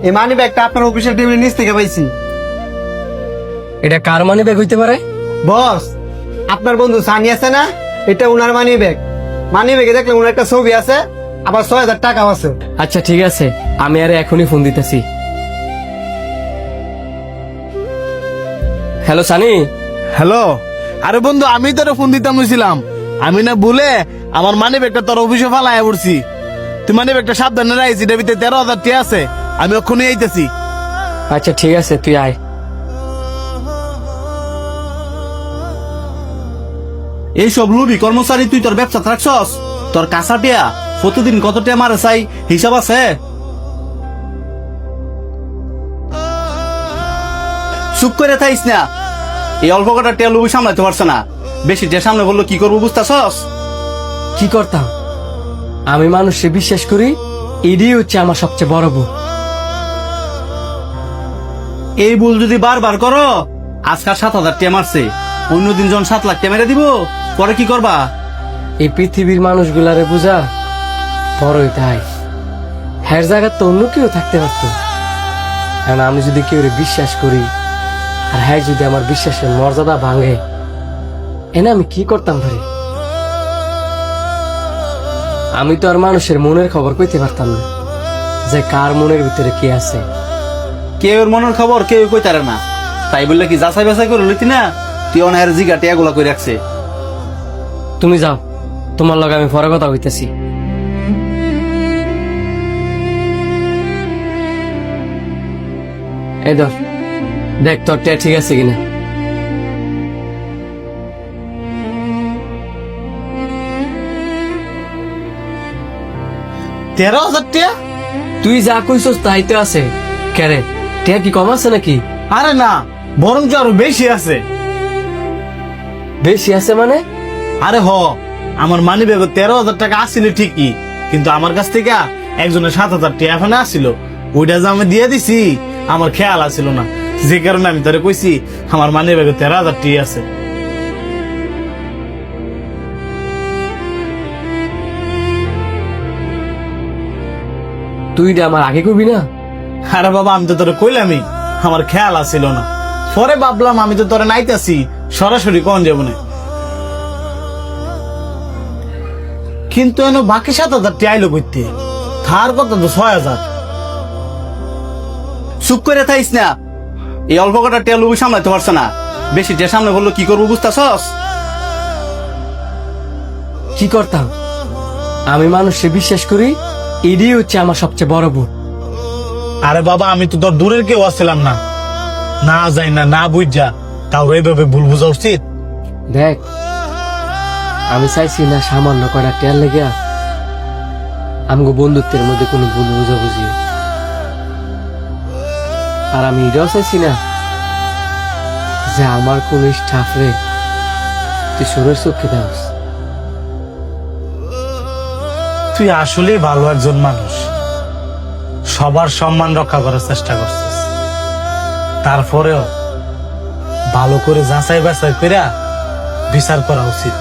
এই মানি ব্যাগটা আপনার অফিসের টেবিলের নিচ থেকে পাইছি। এটা কার মানি ব্যাগ হইতে পারে? বস, আপনার বন্ধু সানি আছে না, এটা উনার মানি ব্যাগ। মানি ব্যাগে দেখলে উনার একটা ছবি আছে, আবার ৬,০০০ টাকাও আছে। আচ্ছা ঠিক আছে, আমি আরে এখনই ফোন দিতেছি। হ্যালো সানি। হ্যালো, আরে বন্ধু আমি তোর ফোন দিতাম হইছিলাম। আমি না ভুলে আমার মানি ব্যাগটা তোর অফিসে ফালাইয়া পড়ছি। তুই মানি ব্যাগটা সাবধানে রাখিস, এটার ভিতরে ১৩,০০০ টাকা আছে। আমি ওখানে আইতেছি। আচ্ছা ঠিক আছে, তুই আয়। এইসব লুবি কর্মচারী তুই তোর ব্যবসা রাখছস? তোর কাঁচা টিয়া প্রতিদিন কত টিয়া মারে চাই হিসাব আছে? চুপ করে থাইস না। এই অল্প কটা টিয়া লুবি সামলাইতে পারছ না, বেশি টিয়া সামনে বললো কি করবো বুঝতেছস? কি করতাম? আমি মানুষে বিশ্বাস করি, এটাই হচ্ছে আমার সবচেয়ে বড় ভুল। এই ভুল যদি বারবার করো, আজকাল ৭,০০০ টিয়া মারছে, অন্যদিন যখন ৭ লাখ টিয়া মেরে দিব, পরে কি করবা? এই পৃথিবীর মানুষগুলারে বুঝা বড় হইতে হয়। হ্যার জায়গার তো অন্য কেউ থাকতে পারতো, কারণ আমি যদি কেউ বিশ্বাস করি আর হ্যাঁ যদি আমার বিশ্বাসের মর্যাদা ভাঙে, এনে আমি কি করতাম ভাই? আমি তো আর মানুষের মনের খবর কইতে পারতাম না যে কার মনের ভিতরে কি আছে। কেউ মনের খবর কেউ কইতারে না, তাই বললে কি যাচাই বাছাই করে লইতি না? তুই অনাহের জিগা টিয়াগুলা করে রাখছে। তুমি যাও, তোমার লগে আমি পরে কথা হইতেছি। এই ধর, দেখ তোর টিয়া ঠিক আছে কিনা। ৳১৩,০০০ টাকা? তুই যা কইছস তাই তো আছে। কেরে, টিয়া কি কম আছে নাকি? আরে না, বরঞ্চ আরো বেশি আছে। বেশি আছে মানে? আরে আমার মানি ব্যাগে ১৩,০০০ টাকা আসছিল ঠিকই, কিন্তু আমার কাছ থেকে একজনের ৭,০০০ টাকা এখানে আসছিল। ওইটা যে আমি দিয়ে দিছি, আমার খেয়াল আসছিল না, যে কারণে আমি তোরে কইছি আমার মানি ব্যাগে ১৩,০০০ টাকা আছে। তুই আমার আগে কবি না? আরে বাবা, আমি তো তোরে কইলামই, আমার খেয়াল আসছিল না। পরে ভাবলাম আমি তো তোরে নাইতাছি, সরাসরি কোন যাবো না। কিন্তু এনে বাকি ৭,০০০ টাকা আইলো করতে, থার কত তো ৬,০০০। চুপ করে থাইস না। এই অল্প কটা টিয়া লুবি সামলাইতে পারছ না, বেশি টিয়া সামনে বললো কি করবো বুঝতেছস? কি করতাম? আমি মানুষে বিশ্বাস করি, এটাই হচ্ছে আমার সবচেয়ে বড় ভুল। আরে বাবা, আমি তো তোর দূরের কেউ আসছিলাম না, না যাই না না বুঝা, তাও এইভাবে ভুল বুঝা উচিত? দেখ, আমি চাইছি না সামান্য কয়টা টের লেগে আমগো বন্ধুত্বের মধ্যে কোনো ভুল বুঝাবুঝি। আর আমি এটাও চাইছি না যে আমার কোন স্টাফ রে তুই সুরের চোখে দাস। তুই আসলে ভালো একজন মানুষ, সবার সম্মান রক্ষা করার চেষ্টা করছিস। তারপরেও ভালো করে যাচাই বাছাই করে বিচার করা উচিত।